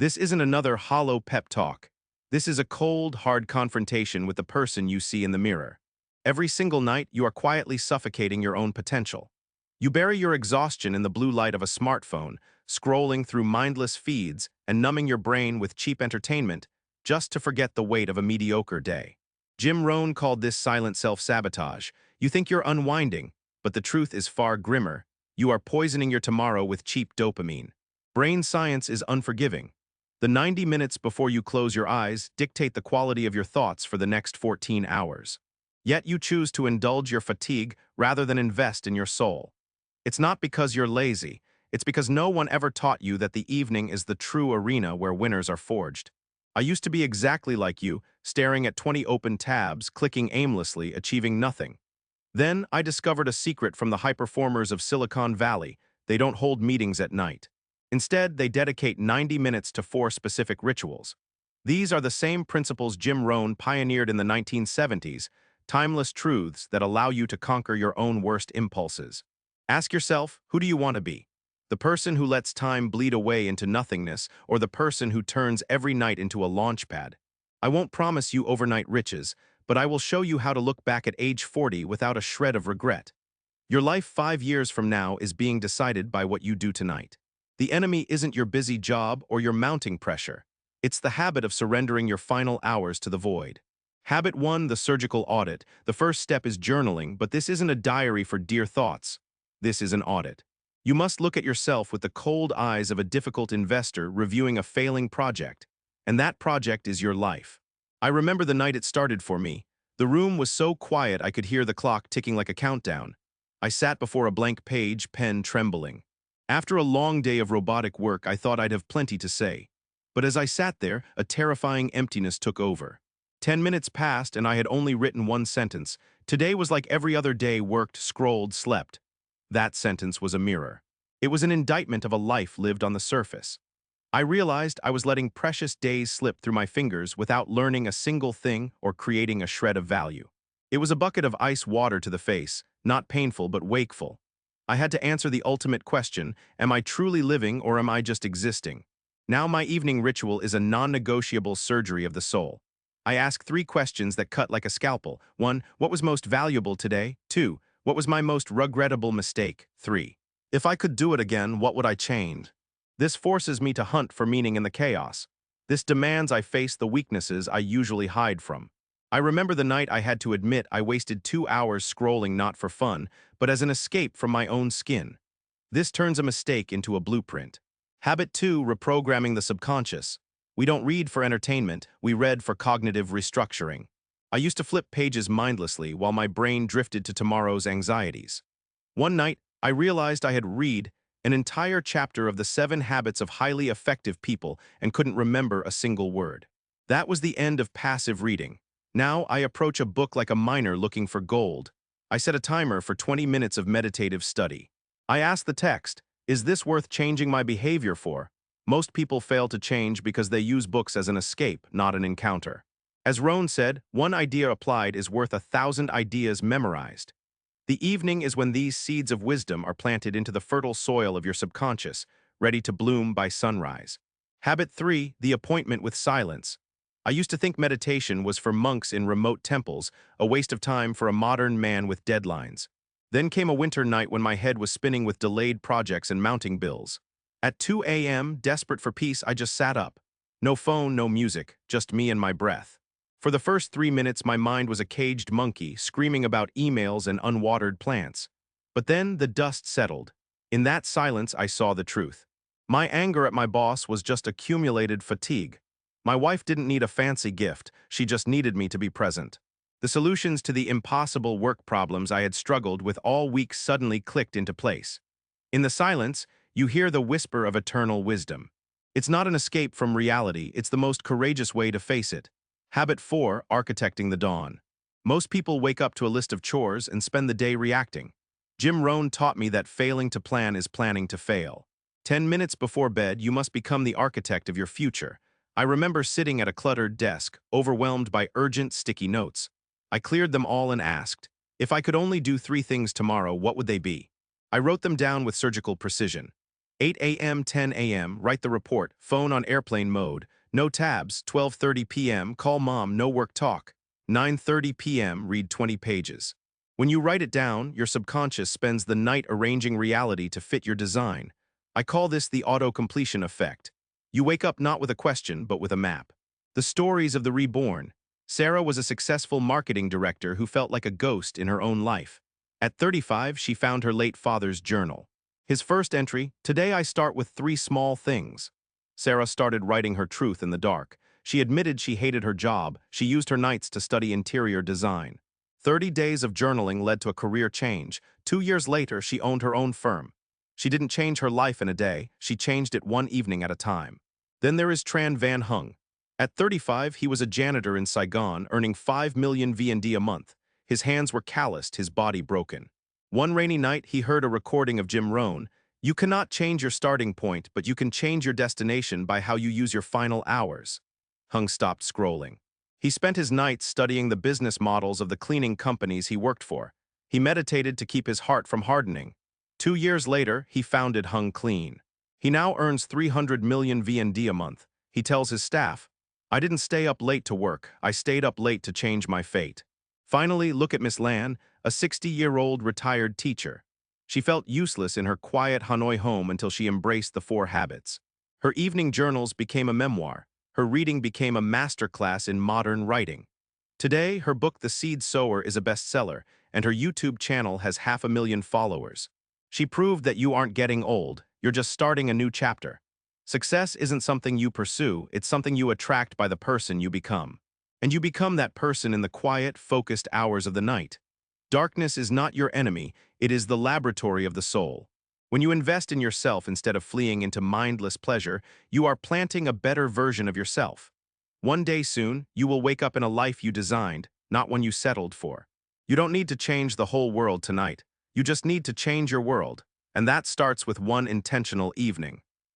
This isn't another hollow pep talk. This is a cold, hard confrontation with the person you see in the mirror. Every single night, you are quietly suffocating your own potential. You bury your exhaustion in the blue light of a smartphone, scrolling through mindless feeds and numbing your brain with cheap entertainment just to forget the weight of a mediocre day. Jim Rohn called this silent self-sabotage. You think you're unwinding, but the truth is far grimmer. You are poisoning your tomorrow with cheap dopamine. Brain science is unforgiving. The 90 minutes before you close your eyes dictate the quality of your thoughts for the next 14 hours. Yet you choose to indulge your fatigue rather than invest in your soul. It's not because you're lazy. It's because no one ever taught you that the evening is the true arena where winners are forged. I used to be exactly like you, staring at 20 open tabs, clicking aimlessly, achieving nothing. Then I discovered a secret from the high-performers of Silicon Valley. They don't hold meetings at night. Instead, they dedicate 90 minutes to 4 specific rituals. These are the same principles Jim Rohn pioneered in the 1970s, timeless truths that allow you to conquer your own worst impulses. Ask yourself, who do you want to be? The person who lets time bleed away into nothingness, or the person who turns every night into a launch pad? I won't promise you overnight riches, but I will show you how to look back at age 40 without a shred of regret. Your life 5 years from now is being decided by what you do tonight. The enemy isn't your busy job or your mounting pressure. It's the habit of surrendering your final hours to the void. Habit 1, the surgical audit. The first step is journaling, but this isn't a diary for dear thoughts. This is an audit. You must look at yourself with the cold eyes of a difficult investor reviewing a failing project. And that project is your life. I remember the night it started for me. The room was so quiet I could hear the clock ticking like a countdown. I sat before a blank page, pen trembling. After a long day of robotic work, I thought I'd have plenty to say. But as I sat there, a terrifying emptiness took over. 10 minutes passed and I had only written one sentence. Today was like every other day: worked, scrolled, slept. That sentence was a mirror. It was an indictment of a life lived on the surface. I realized I was letting precious days slip through my fingers without learning a single thing or creating a shred of value. It was a bucket of ice water to the face, not painful but wakeful. I had to answer the ultimate question: am I truly living or am I just existing? Now my evening ritual is a non-negotiable surgery of the soul. I ask 3 questions that cut like a scalpel. 1. What was most valuable today? 2. What was my most regrettable mistake? 3. If I could do it again, what would I change? This forces me to hunt for meaning in the chaos. This demands I face the weaknesses I usually hide from. I remember the night I had to admit I wasted 2 hours scrolling not for fun, but as an escape from my own skin. This turns a mistake into a blueprint. Habit 2, reprogramming the subconscious. We don't read for entertainment, we read for cognitive restructuring. I used to flip pages mindlessly while my brain drifted to tomorrow's anxieties. One night, I realized I had read an entire chapter of the 7 Habits of Highly Effective People and couldn't remember a single word. That was the end of passive reading. Now I approach a book like a miner looking for gold. I set a timer for 20 minutes of meditative study. I ask the text, is this worth changing my behavior for? Most people fail to change because they use books as an escape, not an encounter. As Rohn said, one idea applied is worth 1,000 ideas memorized. The evening is when these seeds of wisdom are planted into the fertile soil of your subconscious, ready to bloom by sunrise. Habit 3, the appointment with silence. I used to think meditation was for monks in remote temples, a waste of time for a modern man with deadlines. Then came a winter night when my head was spinning with delayed projects and mounting bills. At 2 a.m., desperate for peace, I just sat up. No phone, no music, just me and my breath. For the first 3 minutes, my mind was a caged monkey, screaming about emails and unwatered plants. But then the dust settled. In that silence, I saw the truth. My anger at my boss was just accumulated fatigue. My wife didn't need a fancy gift, she just needed me to be present. The solutions to the impossible work problems I had struggled with all week suddenly clicked into place. In the silence, you hear the whisper of eternal wisdom. It's not an escape from reality, it's the most courageous way to face it. Habit 4, architecting the dawn. Most people wake up to a list of chores and spend the day reacting. Jim Rohn taught me that failing to plan is planning to fail. 10 minutes before bed, you must become the architect of your future. I remember sitting at a cluttered desk, overwhelmed by urgent, sticky notes. I cleared them all and asked, if I could only do 3 things tomorrow, what would they be? I wrote them down with surgical precision. 8 a.m., 10 a.m., write the report, phone on airplane mode, no tabs, 12:30 p.m., call mom, no work talk. 9:30 p.m., read 20 pages. When you write it down, your subconscious spends the night arranging reality to fit your design. I call this the auto-completion effect. You wake up not with a question, but with a map. The stories of the reborn. Sarah was a successful marketing director who felt like a ghost in her own life. At 35, she found her late father's journal. His first entry, "Today I start with 3 small things." Sarah started writing her truth in the dark. She admitted she hated her job. She used her nights to study interior design. 30 days of journaling led to a career change. 2 years later, she owned her own firm. She didn't change her life in a day. She changed it one evening at a time. Then there is Tran Van Hung. At 35, he was a janitor in Saigon, earning 5 million VND a month. His hands were calloused, his body broken. One rainy night, he heard a recording of Jim Rohn. "You cannot change your starting point, but you can change your destination by how you use your final hours." Hung stopped scrolling. He spent his nights studying the business models of the cleaning companies he worked for. He meditated to keep his heart from hardening. 2 years later, he founded Hung Clean. He now earns 300 million VND a month. He tells his staff, "I didn't stay up late to work. I stayed up late to change my fate." Finally, look at Miss Lan, a 60-year-old retired teacher. She felt useless in her quiet Hanoi home until she embraced the 4 habits. Her evening journals became a memoir. Her reading became a masterclass in modern writing. Today, her book The Seed Sower is a bestseller, and her YouTube channel has 500,000 followers. She proved that you aren't getting old, you're just starting a new chapter. Success isn't something you pursue, it's something you attract by the person you become. And you become that person in the quiet, focused hours of the night. Darkness is not your enemy, it is the laboratory of the soul. When you invest in yourself instead of fleeing into mindless pleasure, you are planting a better version of yourself. One day soon, you will wake up in a life you designed, not one you settled for. You don't need to change the whole world tonight. You just need to change your world. And that starts with one intentional evening.